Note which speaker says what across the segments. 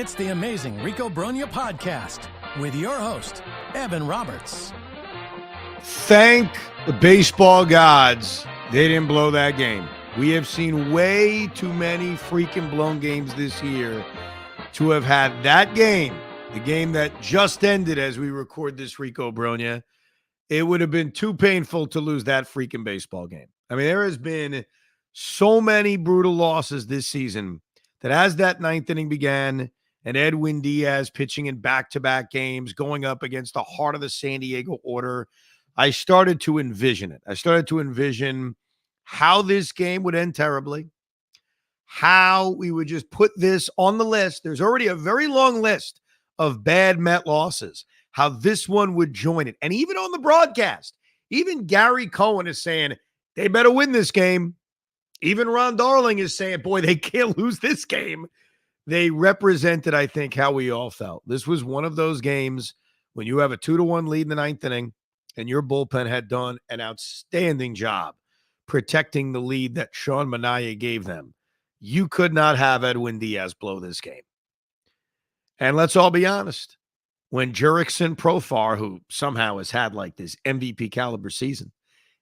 Speaker 1: It's the amazing Rico Brogna podcast with your host, Evan Roberts.
Speaker 2: Thank the baseball gods they didn't blow that game. We have seen way too many freaking blown games this year to have had that game, the game that just ended as we record this, Rico Brogna. It would have been too painful to lose that freaking baseball game. I mean, there has been so many brutal losses this season that as that ninth inning began and Edwin Diaz pitching in back-to-back games, going up against the heart of the San Diego order, I started to envision it. I started to envision how this game would end terribly, how we would just put this on the list. There's already a very long list of bad Met losses, how this one would join it. And even on the broadcast, even Gary Cohen is saying, they better win this game. Even Ron Darling is saying, boy, they can't lose this game. They represented, I think, how we all felt. This was one of those games when you have a 2-1 lead in the ninth inning and your bullpen had done an outstanding job protecting the lead that Sean Manaea gave them. You could not have Edwin Diaz blow this game. And let's all be honest. When Jurickson Profar, who somehow has had like this MVP caliber season,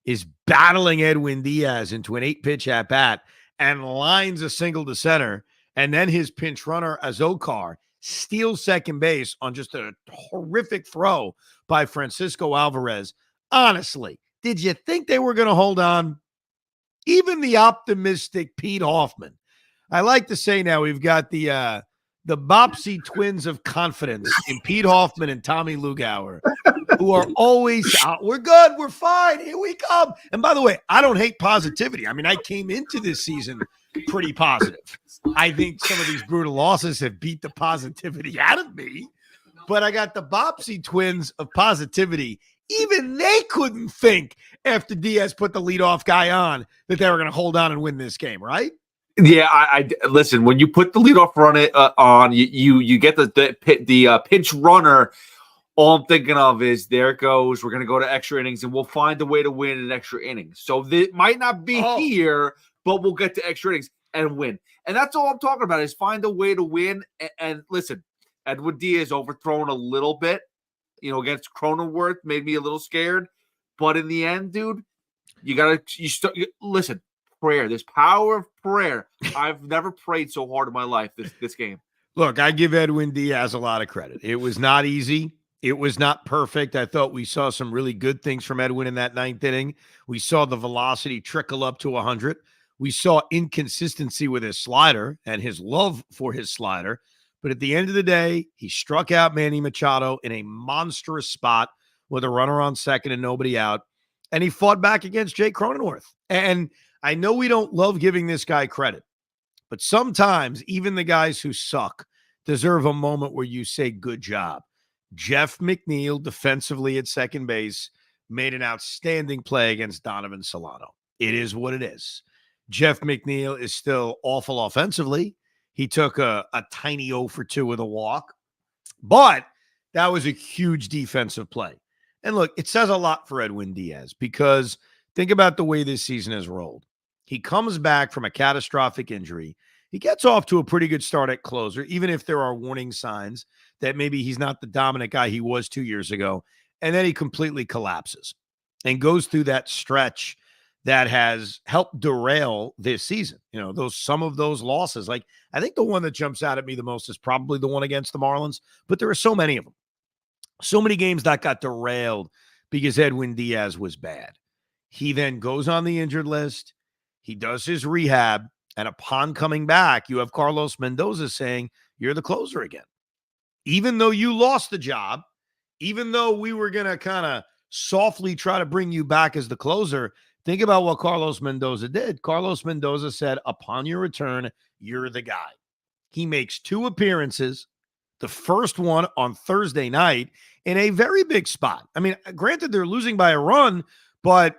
Speaker 2: is battling Edwin Diaz into an 8-pitch at-bat and lines a single to center, and then his pinch runner, Azokar, steals second base on just a horrific throw by Francisco Alvarez. Honestly, did you think they were going to hold on? Even the optimistic Pete Hoffman. I like to say now we've got the Bopsy twins of confidence in Pete Hoffman and Tommy Lugauer, who are always out. We're good. We're fine. Here we come. And by the way, I don't hate positivity. I mean, I came into this season pretty positive. I think some of these brutal losses have beat the positivity out of me, but I got the Bopsy twins of positivity. Even they couldn't think after Diaz put the leadoff guy on that they were going to hold on and win this game, right?
Speaker 3: Yeah, I listen. When you put the leadoff run on, you get the pinch runner. All I'm thinking of is there it goes. We're gonna go to extra innings, and we'll find a way to win in extra innings. So it might not be here, but we'll get to extra innings and win. And that's all I'm talking about is find a way to win. And listen, Edwin Diaz overthrown a little bit, against Cronenworth, made me a little scared. But in the end, dude, listen. Prayer. There's power of prayer. I've never prayed so hard in my life this game.
Speaker 2: Look, I give Edwin Diaz a lot of credit. It was not easy. It was not perfect. I thought we saw some really good things from Edwin in that ninth inning. We saw the velocity trickle up to 100. We saw inconsistency with his slider and his love for his slider. But at the end of the day, he struck out Manny Machado in a monstrous spot with a runner on second and nobody out. And he fought back against Jake Cronenworth. And I know we don't love giving this guy credit, but sometimes even the guys who suck deserve a moment where you say, good job. Jeff McNeil, defensively at second base, made an outstanding play against Donovan Solano. It is what it is. Jeff McNeil is still awful offensively. He took a tiny 0 for 2 with a walk, but that was a huge defensive play. And look, it says a lot for Edwin Diaz because think about the way this season has rolled. He comes back from a catastrophic injury. He gets off to a pretty good start at closer, even if there are warning signs that maybe he's not the dominant guy he was 2 years ago. And then he completely collapses and goes through that stretch that has helped derail this season. Some of those losses. Like, I think the one that jumps out at me the most is probably the one against the Marlins, but there are so many of them. So many games that got derailed because Edwin Diaz was bad. He then goes on the injured list. He does his rehab. And upon coming back, you have Carlos Mendoza saying, you're the closer again. Even though you lost the job, even though we were going to kind of softly try to bring you back as the closer, think about what Carlos Mendoza did. Carlos Mendoza said, upon your return, you're the guy. He makes 2 appearances, the first one on Thursday night in a very big spot. I mean, granted, they're losing by a run, but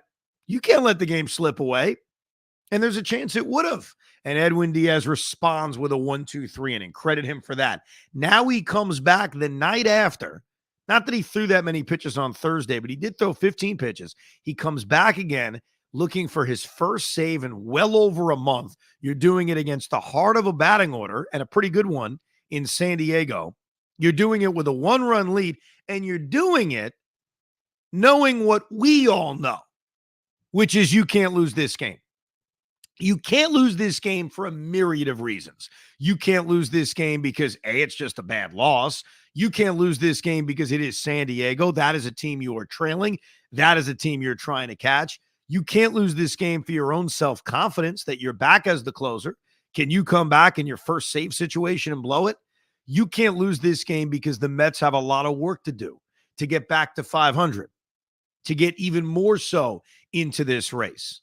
Speaker 2: you can't let the game slip away. And there's a chance it would have. And Edwin Diaz responds with a 1-2-3 inning. Credit him for that. Now he comes back the night after. Not that he threw that many pitches on Thursday, but he did throw 15 pitches. He comes back again looking for his first save in well over a month. You're doing it against the heart of a batting order and a pretty good one in San Diego. You're doing it with a 1-run lead, and you're doing it knowing what we all know, which is you can't lose this game. You can't lose this game for a myriad of reasons. You can't lose this game because, A, it's just a bad loss. You can't lose this game because it is San Diego. That is a team you are trailing. That is a team you're trying to catch. You can't lose this game for your own self-confidence that you're back as the closer. Can you come back in your first save situation and blow it? You can't lose this game because the Mets have a lot of work to do to get back to 500, to get even more so into this race.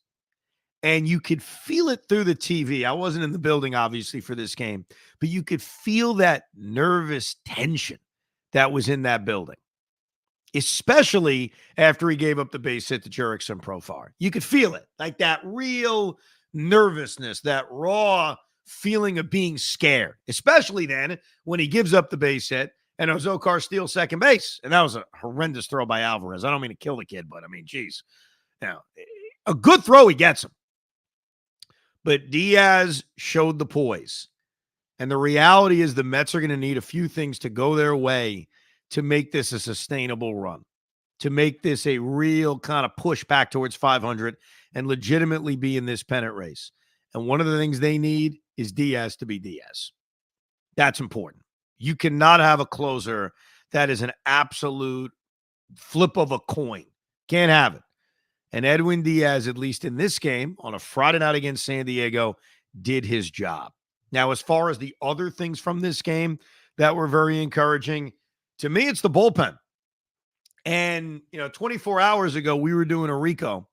Speaker 2: And you could feel it through the TV. I wasn't in the building, obviously, for this game, but you could feel that nervous tension that was in that building, especially after he gave up the base hit to Jurickson Profar. You could feel it, like that real nervousness, that raw feeling of being scared, especially then when he gives up the base hit and Ozokar steals second base. And that was a horrendous throw by Alvarez. I don't mean to kill the kid, but I mean, geez. Now, a good throw, he gets him. But Diaz showed the poise. And the reality is the Mets are going to need a few things to go their way to make this a sustainable run, to make this a real kind of push back towards 500 and legitimately be in this pennant race. And one of the things they need is Diaz to be Diaz. That's important. You cannot have a closer that is an absolute flip of a coin. Can't have it. And Edwin Diaz, at least in this game, on a Friday night against San Diego, did his job. Now, as far as the other things from this game that were very encouraging, to me, it's the bullpen. And, 24 hours ago, we were doing a Rico,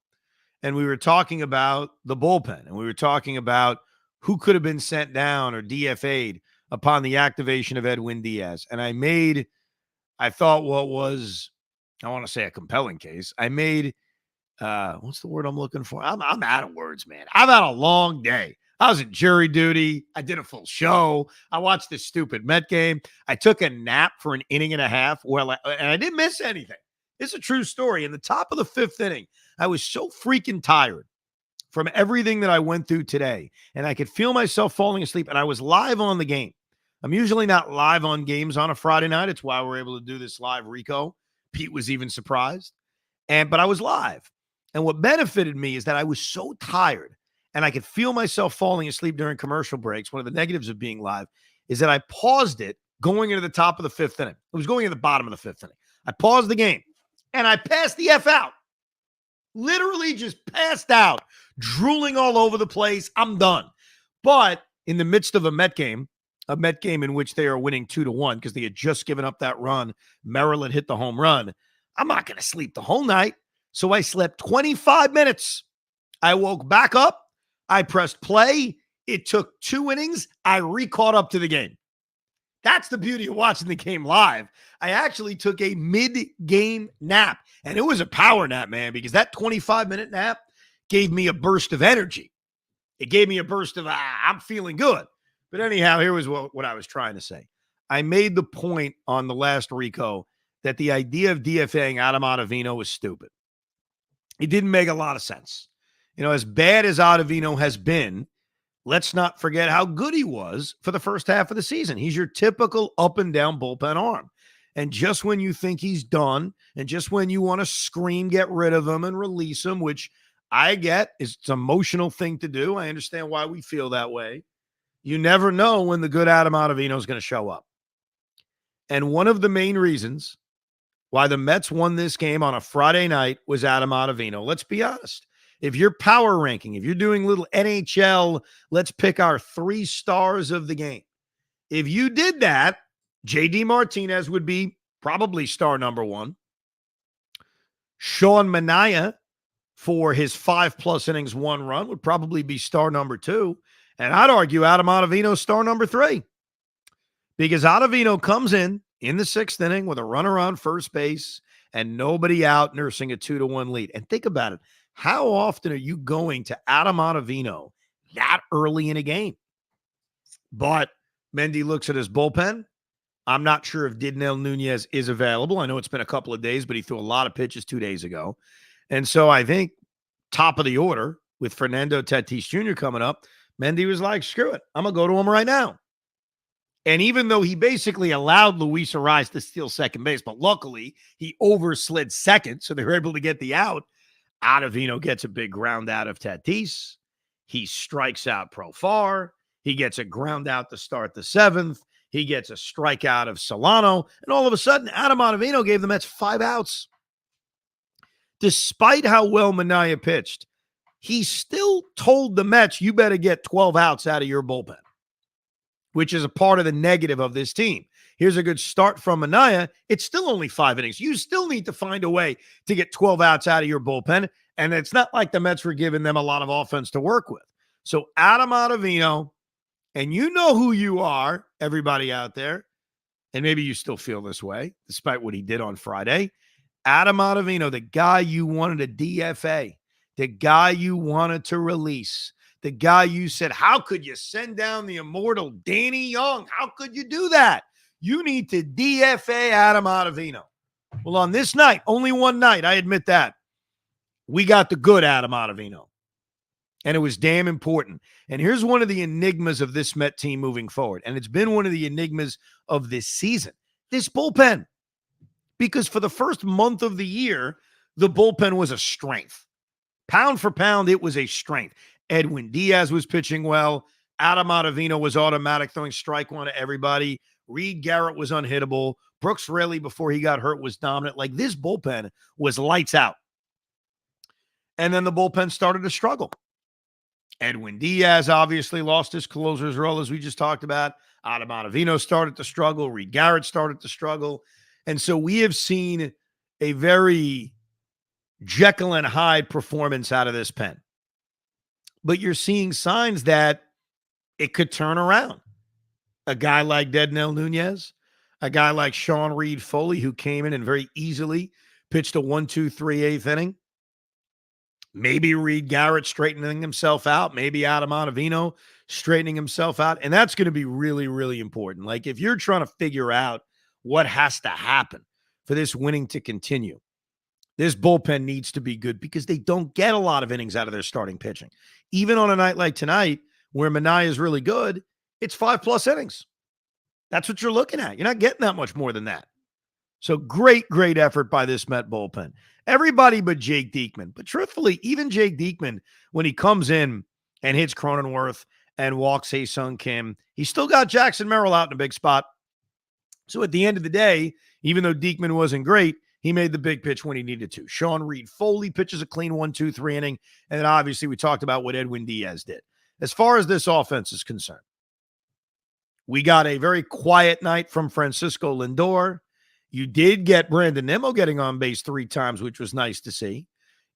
Speaker 2: and we were talking about the bullpen, and we were talking about who could have been sent down or DFA'd upon the activation of Edwin Diaz. And I thought what was, I want to say a compelling case. I made what's the word I'm looking for? I'm out of words, man. I've had a long day. I was at jury duty. I did a full show. I watched this stupid Met game. I took a nap for an inning and a half. And I didn't miss anything. It's a true story. In the top of the fifth inning, I was so freaking tired from everything that I went through today. And I could feel myself falling asleep. And I was live on the game. I'm usually not live on games on a Friday night. It's why we're able to do this live Rico. Pete was even surprised. But I was live. And what benefited me is that I was so tired and I could feel myself falling asleep during commercial breaks. One of the negatives of being live is that I paused it going into the top of the fifth inning. It was going in the bottom of the fifth inning. I paused the game and I passed the F out. Literally just passed out, drooling all over the place. I'm done. But in the midst of a Met game in which they are winning 2-1 because they had just given up that run, Merrill had hit the home run. I'm not going to sleep the whole night. So I slept 25 minutes. I woke back up. I pressed play. It took 2 innings. I re-caught up to the game. That's the beauty of watching the game live. I actually took a mid-game nap, and it was a power nap, man, because that 25-minute nap gave me a burst of energy. It gave me a burst of, I'm feeling good. But anyhow, here was what I was trying to say. I made the point on the last Rico that the idea of DFAing Adam Ottavino was stupid. It didn't make a lot of sense. As bad as Ottavino has been, let's not forget how good he was for the first half of the season. He's your typical up and down bullpen arm. And just when you think he's done, and just when you want to scream, get rid of him and release him, which I get is an emotional thing to do. I understand why we feel that way. You never know when the good Adam Ottavino is going to show up. And one of the main reasons why the Mets won this game on a Friday night was Adam Ottavino. Let's be honest. If you're power ranking, if you're doing little NHL, let's pick our 3 stars of the game. If you did that, J.D. Martinez would be probably star number 1. Sean Manaea, for his 5+ innings, 1 run, would probably be star number 2. And I'd argue Adam Ottavino star number 3. Because Ottavino comes in the 6th inning with a runner on first base and nobody out, nursing a 2-1 lead. And think about it. How often are you going to Adam Ottavino that early in a game? But Mendy looks at his bullpen. I'm not sure if Didnell Nunez is available. I know it's been a couple of days, but he threw a lot of pitches 2 days ago. And so I think top of the order with Fernando Tatis Jr. coming up, Mendy was like, screw it. I'm going to go to him right now. And even though he basically allowed Luis Ariz to steal second base, but luckily he overslid second, so they were able to get the out. Ottavino gets a big ground out of Tatis. He strikes out Profar. He gets a ground out to start the seventh. He gets a strikeout of Solano. And all of a sudden, Adam Ottavino gave the Mets 5 outs. Despite how well Minaya pitched, he still told the Mets, you better get 12 outs out of your bullpen, which is a part of the negative of this team. Here's a good start from Minaya. It's still only 5 innings. You still need to find a way to get 12 outs out of your bullpen, and it's not like the Mets were giving them a lot of offense to work with. So Adam Ottavino, and you know who you are, everybody out there, and maybe you still feel this way, despite what he did on Friday. Adam Ottavino, the guy you wanted a DFA, the guy you wanted to release, the guy you said, how could you send down the immortal Danny Young? How could you do that? You need to DFA Adam Ottavino. Well, on this night, only one night, I admit that, we got the good Adam Ottavino. And it was damn important. And here's one of the enigmas of this Met team moving forward. And it's been one of the enigmas of this season. This bullpen. Because for the first month of the year, the bullpen was a strength. Pound for pound, it was a strength. Edwin Diaz was pitching well. Adam Ottavino was automatic, throwing strike one to everybody. Reed Garrett was unhittable. Brooks Raley, before he got hurt, was dominant. Like, this bullpen was lights out. And then the bullpen started to struggle. Edwin Diaz obviously lost his closer's role, as we just talked about. Adam Ottavino started to struggle. Reed Garrett started to struggle. And so we have seen a very Jekyll and Hyde performance out of this pen. But you're seeing signs that it could turn around. A guy like Dednell Nunez, a guy like Sean Reed Foley, who came in and very easily pitched a 1-2-3/8 inning. Maybe Reed Garrett straightening himself out. Maybe Adam Ottavino straightening himself out. And that's going to be really, really important. Like, if you're trying to figure out what has to happen for this winning to continue, this bullpen needs to be good, because they don't get a lot of innings out of their starting pitching. Even on a night like tonight, where Minaya is really good, it's 5+ innings. That's what you're looking at. You're not getting that much more than that. So great effort by this Met bullpen. Everybody but Jake Diekman. But truthfully, even Jake Diekman, when he comes in and hits Cronenworth and walks Hae-Sung Kim, he still got Jackson Merrill out in a big spot. So at the end of the day, even though Diekman wasn't great, he made the big pitch when he needed to. Sean Reed Foley pitches a clean 1-2-3 inning. And then obviously we talked about what Edwin Diaz did. As far as this offense is concerned, we got a very quiet night from Francisco Lindor. You did get Brandon Nimmo getting on base 3 times, which was nice to see.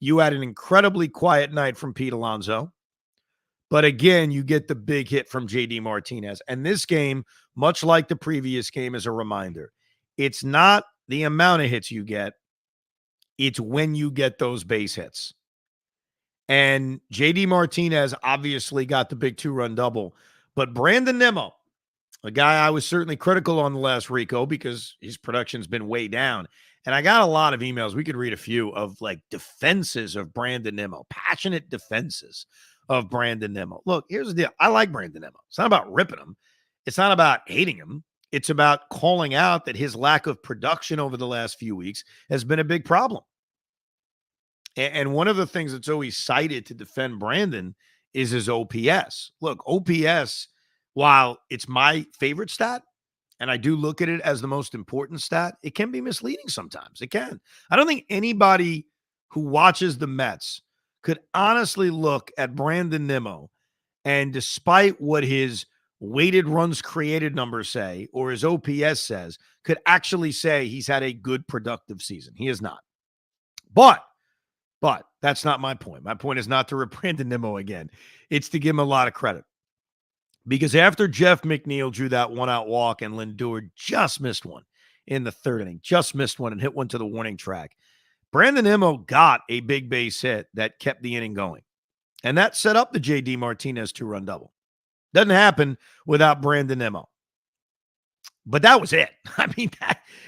Speaker 2: You had an incredibly quiet night from Pete Alonso. But again, you get the big hit from JD Martinez. And this game, much like the previous game, is a reminder. It's not the amount of hits you get. It's when you get those base hits. And JD Martinez obviously got the big 2-run double. But Brandon Nimmo, a guy I was certainly critical on the last Rico, because his production's been way down. And I got a lot of emails. We could read a few of like defenses of Brandon Nimmo, passionate defenses of Brandon Nimmo. Look, here's the deal. I like Brandon Nimmo. It's not about ripping him. It's not about hating him. It's about calling out that his lack of production over the last few weeks has been a big problem. And one of the things that's always cited to defend Brandon is his OPS. Look, OPS, while it's my favorite stat, and I do look at it as the most important stat, it can be misleading sometimes. It can. I don't think anybody who watches the Mets could honestly look at Brandon Nimmo, and despite what his weighted runs created numbers say, or his OPS says, could actually say he's had a good productive season. He is not. But that's not my point. My point is not to rip Brandon Nimmo again. It's to give him a lot of credit. Because after Jeff McNeil drew that 1-out walk and Lindor just missed one in the 3rd inning, just missed one and hit one to the warning track, Brandon Nimmo got a big base hit that kept the inning going. And that set up the JD Martinez 2-run double. Doesn't happen without Brandon Nimmo. But that was it. I mean,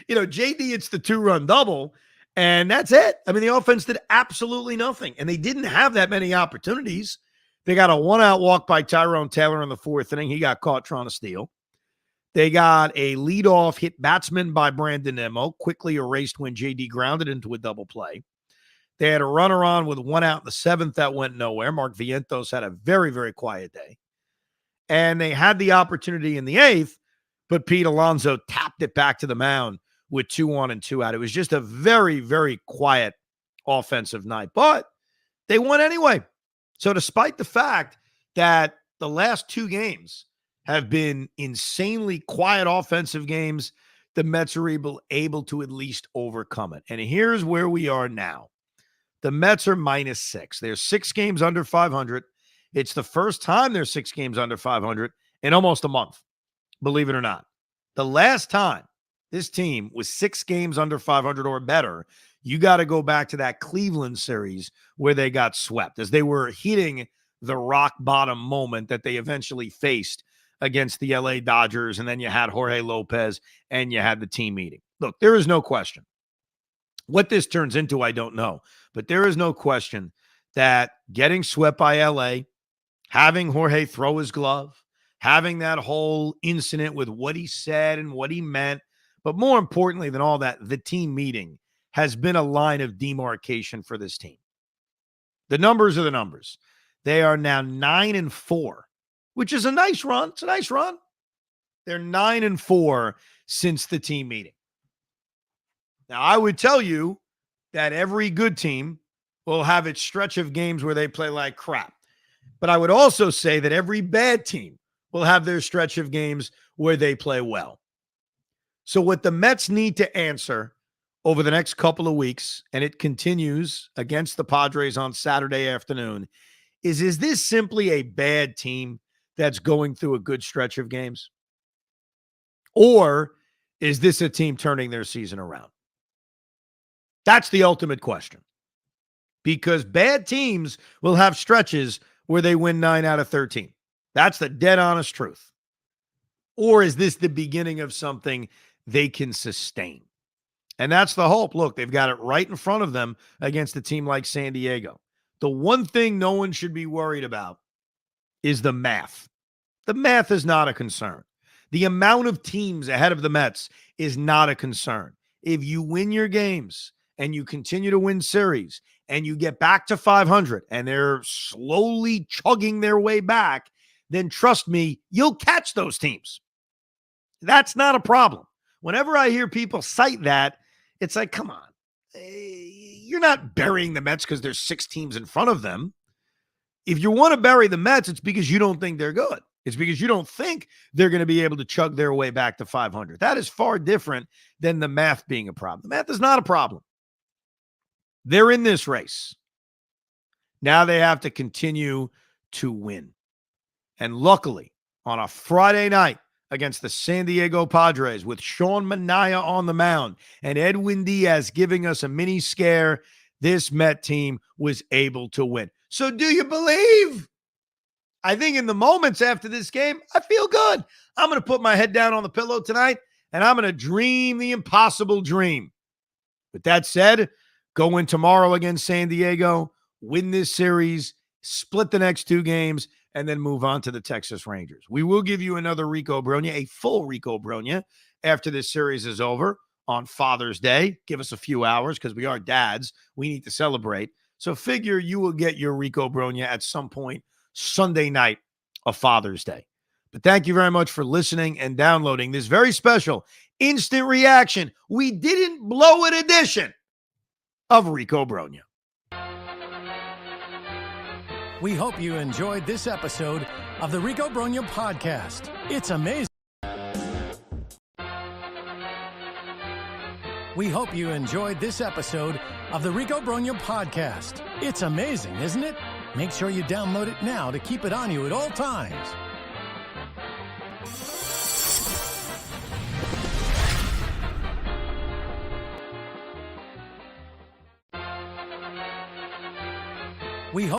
Speaker 2: JD, it's the 2-run double, and that's it. I mean, the offense did absolutely nothing, and they didn't have that many opportunities. They got a 1-out walk by Tyrone Taylor in the 4th inning. He got caught trying to steal. They got a leadoff hit batsman by Brandon Nimmo, quickly erased when JD grounded into a double play. They had a runner on with one out in the seventh that went nowhere. Mark Vientos had a very, very quiet day. And they had the opportunity in the eighth, but Pete Alonso tapped it back to the mound with 2 on and 2 out. It was just a very, very quiet offensive night, but they won anyway. So despite the fact that the last 2 games have been insanely quiet offensive games, the Mets are able to at least overcome it. And here's where we are now. The Mets are -6. They're 6 games under 500. It's the first time they're 6 games under 500 in almost a month, believe it or not. The last time this team was 6 games under 500 or better, you got to go back to that Cleveland series where they got swept as they were hitting the rock bottom moment that they eventually faced against the LA Dodgers. And then you had Jorge Lopez and you had the team meeting. Look, there is no question. What this turns into, I don't know. But there is no question that getting swept by LA, having Jorge throw his glove, having that whole incident with what he said and what he meant, but more importantly than all that, the team meeting has been a line of demarcation for this team. The numbers are the numbers. They are now 9-4, which is a nice run. It's a nice run. They're 9-4 since the team meeting. Now, I would tell you that every good team will have its stretch of games where they play like crap. But I would also say that every bad team will have their stretch of games where they play well. So what the Mets need to answer over the next couple of weeks, and it continues against the Padres on Saturday afternoon, is this simply a bad team that's going through a good stretch of games? Or is this a team turning their season around? That's the ultimate question. Because bad teams will have stretches where they win 9 out of 13. That's the dead honest truth. Or is this the beginning of something they can sustain? And that's the hope. Look, they've got it right in front of them against a team like San Diego. The one thing no one should be worried about is the math. The math is not a concern. The amount of teams ahead of the Mets is not a concern. If you win your games and you continue to win series and you get back to 500 and they're slowly chugging their way back, then trust me, you'll catch those teams. That's not a problem. Whenever I hear people cite that, it's like, come on. You're not burying the Mets because there's 6 teams in front of them. If you want to bury the Mets, it's because you don't think they're good. It's because you don't think they're going to be able to chug their way back to 500. That is far different than the math being a problem. The math is not a problem. They're in this race. Now they have to continue to win. And luckily, on a Friday night against the San Diego Padres with Sean Manaea on the mound and Edwin Diaz giving us a mini scare, this Met team was able to win. So do you believe? I think in the moments after this game, I feel good. I'm going to put my head down on the pillow tonight, and I'm going to dream the impossible dream. With that said, go in tomorrow against San Diego, win this series, split the next 2 games, and then move on to the Texas Rangers. We will give you another Rico Brogna, a full Rico Brogna, after this series is over on Father's Day. Give us a few hours because we are dads. We need to celebrate. So figure you will get your Rico Brogna at some point Sunday night of Father's Day. But thank you very much for listening and downloading this very special instant reaction. We didn't blow it edition of Rico Brogna.
Speaker 1: We hope you enjoyed this episode of the Rico Brogna podcast. It's amazing. We hope you enjoyed this episode of the Rico Brogna podcast. It's amazing, isn't it? Make sure you download it now to keep it on you at all times. We hope